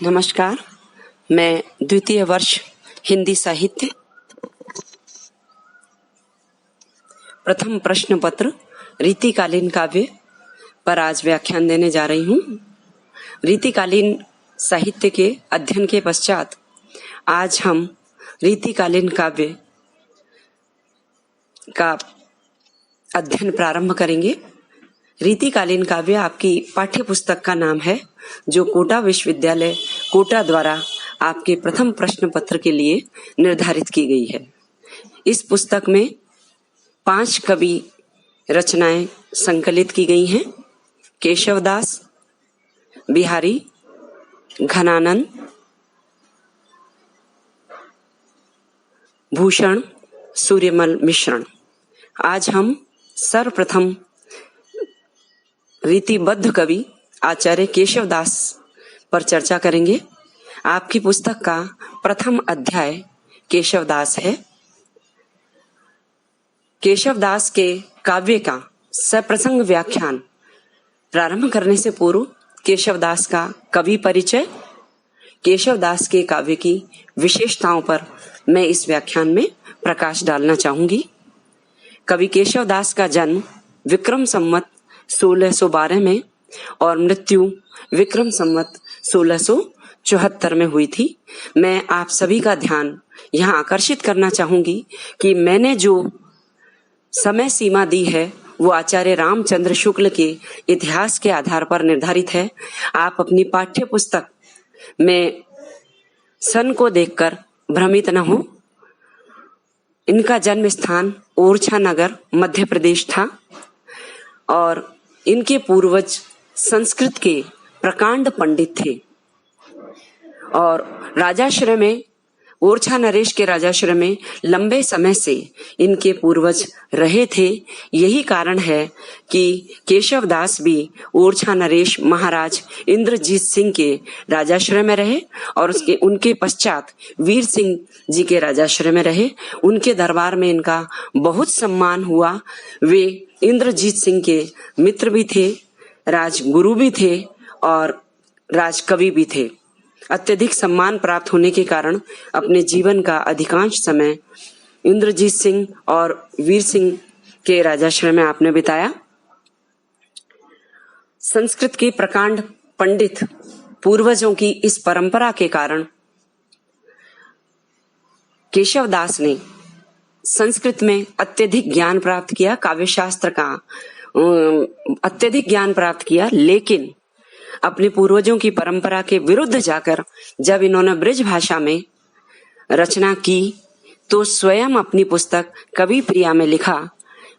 नमस्कार। मैं द्वितीय वर्ष हिंदी साहित्य प्रथम प्रश्न पत्र रीतिकालीन काव्य पर आज व्याख्यान देने जा रही हूँ। रीतिकालीन साहित्य के अध्ययन के पश्चात आज हम रीतिकालीन काव्य का अध्ययन प्रारंभ करेंगे। रीतिकालीन काव्य आपकी पाठ्य पुस्तक का नाम है, जो कोटा विश्वविद्यालय कोटा द्वारा आपके प्रथम प्रश्न पत्र के लिए निर्धारित की गई है। इस पुस्तक में 5 कवि रचनाएं संकलित की गई हैं। केशवदास, बिहारी, घनानंद, भूषण, सूर्यमल मिश्रण। आज हम सर्वप्रथम रीतिबद्ध कवि आचार्य केशवदास पर चर्चा करेंगे। आपकी पुस्तक का प्रथम अध्याय केशवदास है। केशवदास के काव्य का सप्रसंग व्याख्यान प्रारंभ करने से पूर्व केशवदास का कवि परिचय, केशवदास के काव्य की विशेषताओं पर मैं इस व्याख्यान में प्रकाश डालना चाहूंगी। कवि केशवदास का जन्म विक्रम संवत 1612 में और मृत्यु विक्रम संवत 1674 में हुई थी। मैं आप सभी का ध्यान यहाँ आकर्षित करना चाहूंगी कि मैंने जो समय सीमा दी है वो आचार्य रामचंद्र शुक्ल के इतिहास के आधार पर निर्धारित है। आप अपनी पाठ्य पुस्तक में सन को देखकर भ्रमित न हो। इनका जन्म स्थान ओरछा नगर मध्य प्रदेश था और इनके पूर्वज संस्कृत के प्रकांड पंडित थे और राजाश्रय में, ओरछा नरेश के राजाश्रय में लंबे समय से इनके पूर्वज रहे थे। यही कारण है कि केशवदास भी ओरछा नरेश महाराज इंद्रजीत सिंह के राजाश्रय में रहे और उनके पश्चात वीर सिंह जी के राजाश्रय में रहे। उनके दरबार में इनका बहुत सम्मान हुआ। वे इंद्रजीत सिंह के मित्र भी थे, राजगुरु भी थे और राजकवि भी थे। अत्यधिक सम्मान प्राप्त होने के कारण अपने जीवन का अधिकांश समय इंद्रजीत सिंह और वीर सिंह के राजाश्रय में आपने बिताया। संस्कृत के प्रकांड पंडित पूर्वजों की इस परंपरा के कारण केशवदास ने संस्कृत में अत्यधिक ज्ञान प्राप्त किया, काव्य शास्त्र का अत्यधिक ज्ञान प्राप्त किया, लेकिन अपने पूर्वजों की परंपरा के विरुद्ध जाकर जब इन्होंने ब्रज भाषा में रचना की तो स्वयं अपनी पुस्तक कवि प्रिया में लिखा,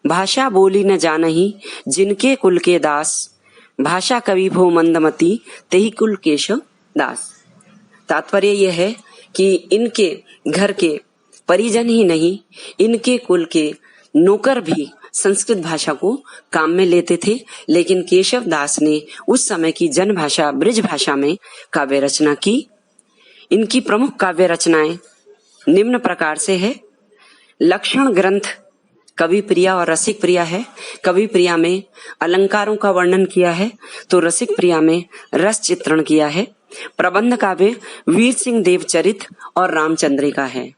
भाषा बोली न जानही जिनके कुल के दास, भाषा कवि भो मंदमती तेहि कुल केशव दास। तात्पर्य यह है कि इनके घर के परिजन ही नहीं, इनके कुल के नौकर भी संस्कृत भाषा को काम में लेते थे। लेकिन केशवदास ने उस समय की जन भाषा ब्रज भाषा में काव्य रचना की। इनकी प्रमुख काव्य रचनाएं निम्न प्रकार से है। लक्षण ग्रंथ कवि प्रिया और रसिक प्रिया है। कवि प्रिया में अलंकारों का वर्णन किया है तो रसिक प्रिया में रस चित्रण किया है। प्रबंध काव्य वीर सिंह देवचरित और रामचंद्रिका है।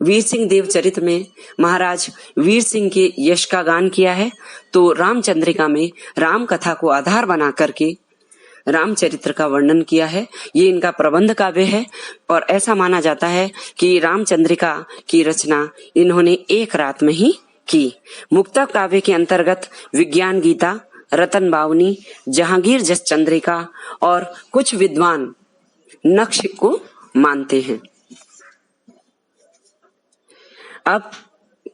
वीर सिंह देवचरित में महाराज वीर सिंह के यश का गान किया है तो रामचंद्रिका में राम कथा को आधार बना करके रामचरित्र का वर्णन किया है। ये इनका प्रबंध काव्य है और ऐसा माना जाता है कि रामचंद्रिका की रचना इन्होंने एक रात में ही की। मुक्तक काव्य के अंतर्गत विज्ञान गीता, रतन बावनी, जहांगीर जस चंद्रिका और कुछ विद्वान नक्श को मानते हैं। अब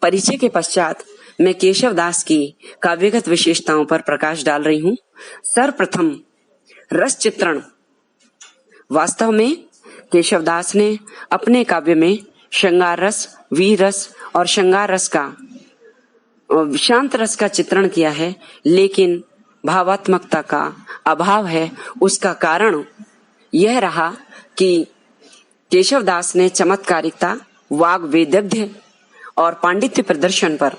परिचय के पश्चात मैं केशवदास की काव्यगत विशेषताओं पर प्रकाश डाल रही हूँ। सर्वप्रथम रस चित्रण। वास्तव में केशवदास ने अपने काव्य में श्रृंगार रस, वीर रस और श्रृंगार रस का, शांत रस का चित्रण किया है, लेकिन भावात्मकता का अभाव है। उसका कारण यह रहा कि केशवदास ने चमत्कारिकता, वाग वेदग्ध्य और पांडित्य प्रदर्शन पर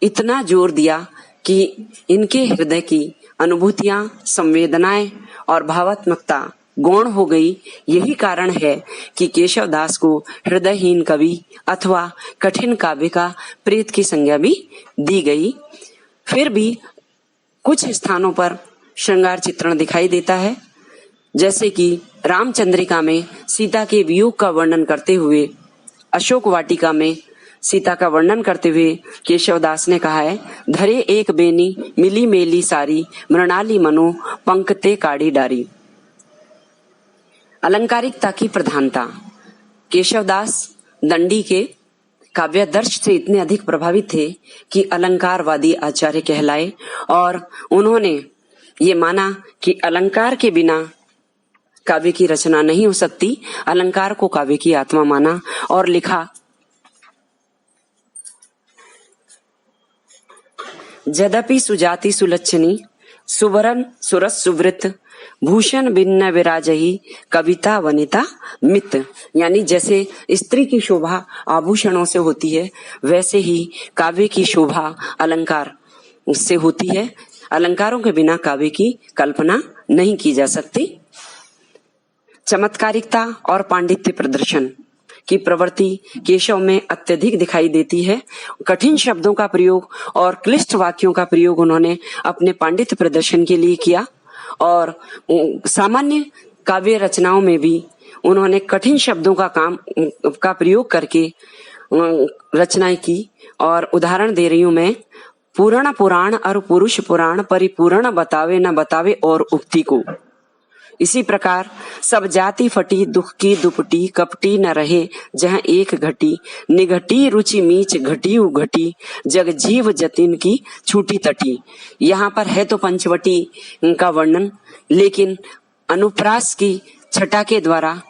इतना जोर दिया कि इनके हृदय की अनुभूतियां, संवेदनाएं और भावात्मकता गौण हो गई। यही कारण है कि केशवदास को हृदयहीन कवि अथवा कठिन काव्य का प्रेत की संज्ञा भी दी गई। फिर भी कुछ स्थानों पर श्रृंगार चित्रण दिखाई देता है, जैसे कि रामचंद्रिका में सीता के वियोग का वर्णन करते हुए, अशोक वाटिका में सीता का वर्णन करते हुए केशवदास ने कहा है, धरे एक बेनी मिली मेली सारी मृणाली मनो पंकते काड़ी डारी। अलंकारिकता की प्रधानता। केशवदास दंडी के काव्यादर्श से इतने अधिक प्रभावित थे कि अलंकारवादी आचार्य कहलाए और उन्होंने ये माना कि अलंकार के बिना काव्य की रचना नहीं हो सकती। अलंकार को काव्य की आत्मा माना और लिखा, यद्यपि सुजाति सुलक्षणी सुवरन सुरस सुवृत भूषण भिन्न विराजही कविता वनिता मित। यानी जैसे स्त्री की शोभा आभूषणों से होती है, वैसे ही काव्य की शोभा अलंकार से होती है। अलंकारों के बिना काव्य की कल्पना नहीं की जा सकती। चमत्कारिकता और पांडित्य प्रदर्शन की प्रवृत्ति केशव में अत्यधिक दिखाई देती है। कठिन शब्दों का प्रयोग और क्लिष्ट वाक्यों का प्रयोग उन्होंने अपने पांडित्य प्रदर्शन के लिए किया और सामान्य काव्य रचनाओं में भी उन्होंने कठिन शब्दों का प्रयोग करके रचनाएं की। और उदाहरण दे रही हूं मैं, पूर्ण पुराण और पुरुष पुराण परिपूर्ण बतावे न बतावे और उक्ति को। इसी प्रकार सब जाति फटी दुख की दुपटी कपटी न रहे जहाँ एक घटी निघटी रुचि मीच घटी उघटी जग जीव जतिन की छूटी तटी। यहाँ पर है तो पंचवटी का वर्णन, लेकिन अनुप्रास की छटा के द्वारा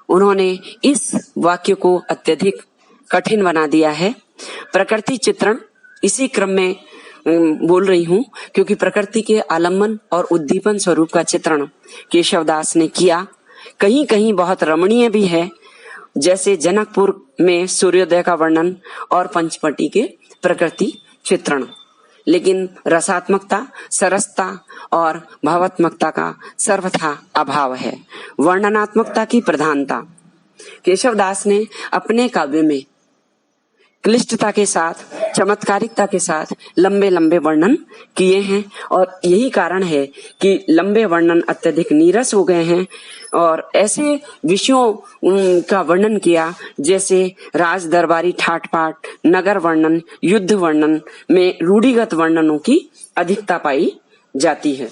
उन्होंने इस वाक्य को अत्यधिक कठिन बना दिया है। प्रकृति चित्रण इसी क्रम में बोल रही हूँ, क्योंकि प्रकृति के आलम्बन और उद्दीपन स्वरूप का चित्रण केशवदास ने किया। कहीं कहीं बहुत रमणीय भी है, जैसे जनकपुर में सूर्योदय का वर्णन और पंचवटी के प्रकृति चित्रण। लेकिन रसात्मकता, सरसता और भावात्मकता का सर्वथा अभाव है। वर्णनात्मकता की प्रधानता। केशवदास ने अपने काव्य में क्लिष्टता के साथ, चमत्कारिकता के साथ लंबे लंबे वर्णन किए हैं और यही कारण है कि लंबे वर्णन अत्यधिक नीरस हो गए हैं और ऐसे विषयों का वर्णन किया जैसे राज दरबारी ठाट पाट, नगर वर्णन, युद्ध वर्णन में रूढ़िगत वर्णनों की अधिकता पाई जाती है।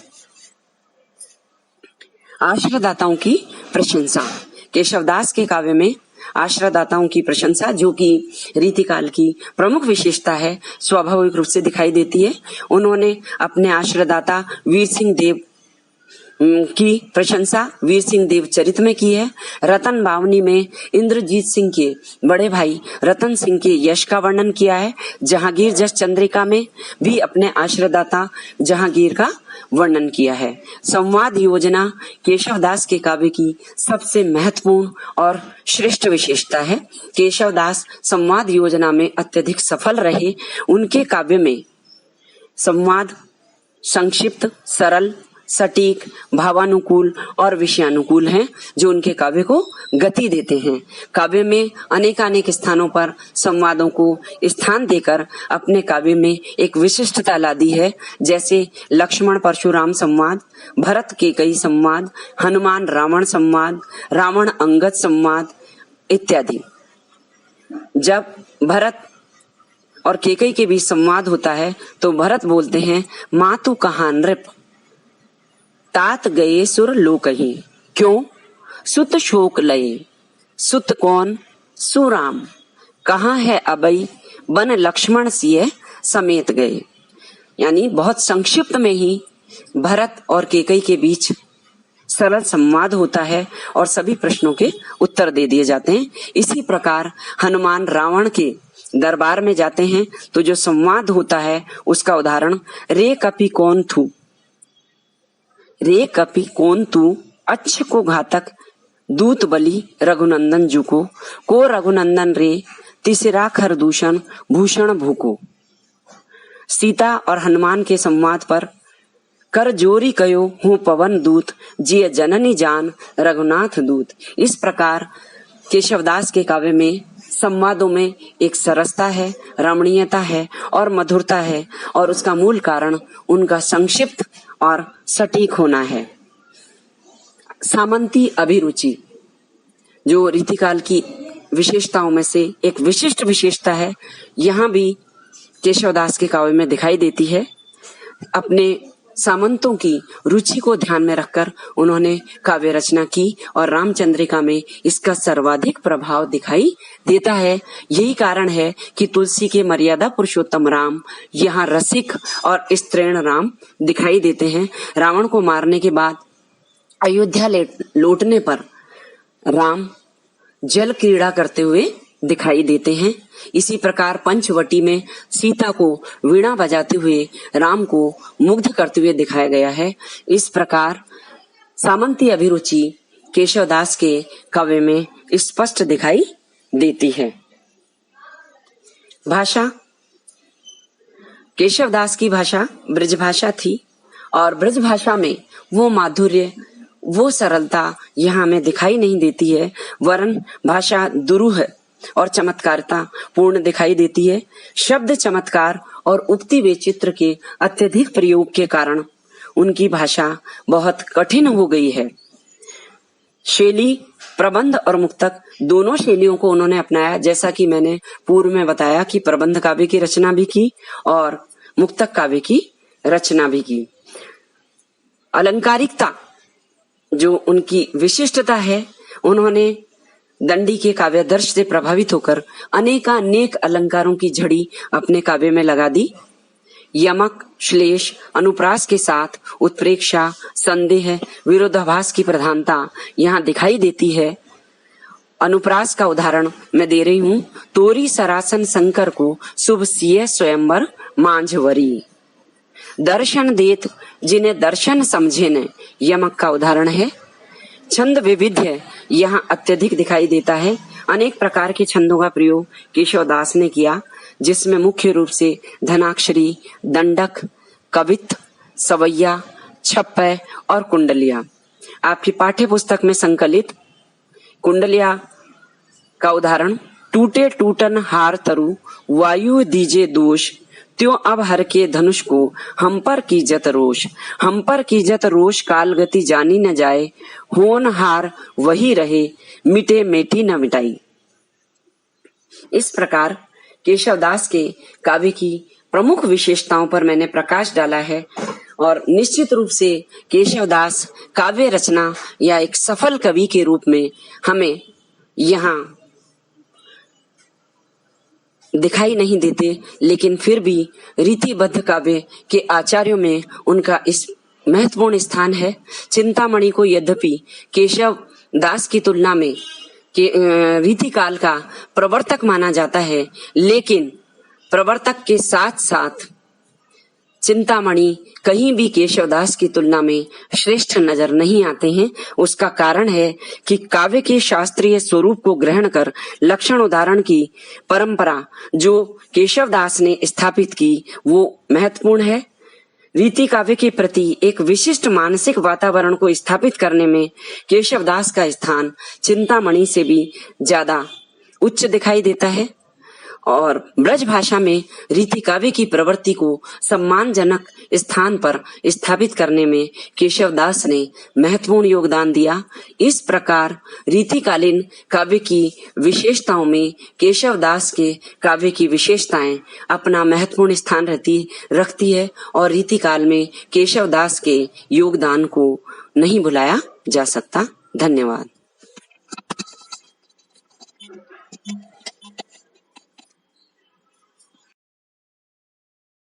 आश्रयदाताओं की प्रशंसा। केशवदास के काव्य में आश्रयदाताओं की प्रशंसा, जो कि रीतिकाल की प्रमुख विशेषता है, स्वाभाविक रूप से दिखाई देती है। उन्होंने अपने आश्रयदाता वीर सिंह देव की प्रशंसा वीर सिंह देव चरित में की है। रतन बावनी में इंद्रजीत सिंह के बड़े भाई रतन सिंह के यश का वर्णन किया है। जहांगीर जस चंद्रिका में भी अपने आश्रयदाता जहांगीर का वर्णन किया है। संवाद योजना केशवदास के काव्य की सबसे महत्वपूर्ण और श्रेष्ठ विशेषता है। केशवदास संवाद योजना में अत्यधिक सफल रहे। उनके काव्य में संवाद संक्षिप्त, सरल, सटीक, भावानुकूल और विषयानुकूल हैं, जो उनके काव्य को गति देते हैं। काव्य में अनेकानेक स्थानों पर संवादों को स्थान देकर अपने काव्य में एक विशिष्टता ला दी है, जैसे लक्ष्मण परशुराम संवाद, भरत केकई संवाद, हनुमान रावण संवाद, रावण अंगद संवाद इत्यादि। जब भरत और केकई के बीच संवाद होता है तो भरत बोलते हैं, मातु कहाँ नृप तात गए सुर लोकही, क्यों सुत शोक लये, सुत कौन सुराम, कहाँ है अबई बन लक्ष्मण सिए समेत गए। यानी बहुत संक्षिप्त में ही भरत और केकई के बीच सरल संवाद होता है और सभी प्रश्नों के उत्तर दे दिए जाते हैं। इसी प्रकार हनुमान रावण के दरबार में जाते हैं तो जो संवाद होता है उसका उदाहरण, रे कपि कौन थू, रे कपि कौन तू अच्छ को घातक दूत बलि रघुनंदन जुको, को रघुनंदन रे तीसरा खरदूषण भूषण भूको। सीता और हनुमान के संवाद पर कर जोरी कयो हूँ पवन दूत, जिय जननी जान रघुनाथ दूत। इस प्रकार केशवदास के काव्य में संवादों में एक सरसता है, रमणीयता है और मधुरता है, और उसका मूल कारण उनका संक्षिप्त और सटीक होना है। सामंती अभिरुचि जो रीतिकाल की विशेषताओं में से एक विशिष्ट विशेषता है, यहाँ भी केशवदास के काव्य में दिखाई देती है। अपने सामंतों की रुचि को ध्यान में रखकर उन्होंने काव्य रचना की और रामचंद्रिका में इसका सर्वाधिक प्रभाव दिखाई देता है। यही कारण है कि तुलसी के मर्यादा पुरुषोत्तम राम यहाँ रसिक और स्त्रीण राम दिखाई देते हैं। रावण को मारने के बाद अयोध्या लौटने पर राम जल क्रीड़ा करते हुए दिखाई देते हैं। इसी प्रकार पंचवटी में सीता को वीणा बजाते हुए राम को मुग्ध करते हुए दिखाया गया है। इस प्रकार सामंती अभिरुचि केशवदास के काव्य में स्पष्ट दिखाई देती है। भाषा, केशवदास की भाषा ब्रज भाषा थी और ब्रज भाषा में वो माधुर्य, वो सरलता यहाँ हमें दिखाई नहीं देती है, वरन भाषा दुरूह और चमत्कारिता पूर्ण दिखाई देती है। शब्द चमत्कार और उक्ति वैचित्र के अत्यधिक प्रयोग के कारण उनकी भाषा बहुत कठिन हो गई है। शैली, प्रबंध और मुक्तक दोनों शैलियों को उन्होंने अपनाया, जैसा कि मैंने पूर्व में बताया कि प्रबंध काव्य की रचना भी की और मुक्तक काव्य की रचना भी की। अलंकारिकता जो उनकी विशिष्टता है, उन्होंने दंडी के काव्यादर्श से प्रभावित होकर अनेकानेक अलंकारों की झड़ी अपने काव्य में लगा दी। यमक, श्लेष, अनुप्रास के साथ उत्प्रेक्षा, संदेह, विरोधाभास की प्रधानता यहाँ दिखाई देती है। अनुप्रास का उदाहरण मैं दे रही हूँ। तोरी सरासन शंकर को शुभ सिय स्वयंवर मांझवरी, दर्शन देत जिन्हें दर्शन समझे ने, यमक का उदाहरण है। छंद वैविध्य यहाँ अत्यधिक दिखाई देता है। अनेक प्रकार के छंदों का प्रयोग केशवदास ने किया, जिसमें मुख्य रूप से धनाक्षरी, दंडक, कवित्त, सवैया, छप्पय और कुंडलिया। आपकी पाठ्य पुस्तक में संकलित कुंडलिया का उदाहरण, टूटे टूटन हार तरु वायु दीजे दोष, त्यों अब हर के धनुष को हम पर कीजत रोष, हम पर कीजत रोष काल गति जानी न जाए, होन हार वही रहे मिटे मेटी न मिटाई। इस प्रकार केशवदास के काव्य की प्रमुख विशेषताओं पर मैंने प्रकाश डाला है और निश्चित रूप से केशवदास काव्य रचना या एक सफल कवि के रूप में हमें यहाँ दिखाई नहीं देते, लेकिन फिर भी रीतिबद्ध काव्य के आचार्यों में उनका इस महत्वपूर्ण स्थान है। चिंतामणि को यद्यपि केशव दास की तुलना में रीतिकाल का प्रवर्तक माना जाता है, लेकिन प्रवर्तक के साथ साथ चिंतामणि कहीं भी केशवदास की तुलना में श्रेष्ठ नजर नहीं आते हैं। उसका कारण है कि काव्य के शास्त्रीय स्वरूप को ग्रहण कर लक्षण उदाहरण की परंपरा जो केशवदास ने स्थापित की वो महत्वपूर्ण है। रीति काव्य के प्रति एक विशिष्ट मानसिक वातावरण को स्थापित करने में केशवदास का स्थान चिंतामणि से भी ज्यादा उच्च दिखाई देता है और ब्रज भाषा में रीति काव्य की प्रवृत्ति को सम्मानजनक स्थान पर स्थापित करने में केशवदास ने महत्वपूर्ण योगदान दिया। इस प्रकार रीतिकालीन काव्य की विशेषताओं में केशवदास के काव्य की विशेषताएं अपना महत्वपूर्ण स्थान रखती है और रीतिकाल में केशवदास के योगदान को नहीं भुलाया जा सकता। धन्यवाद।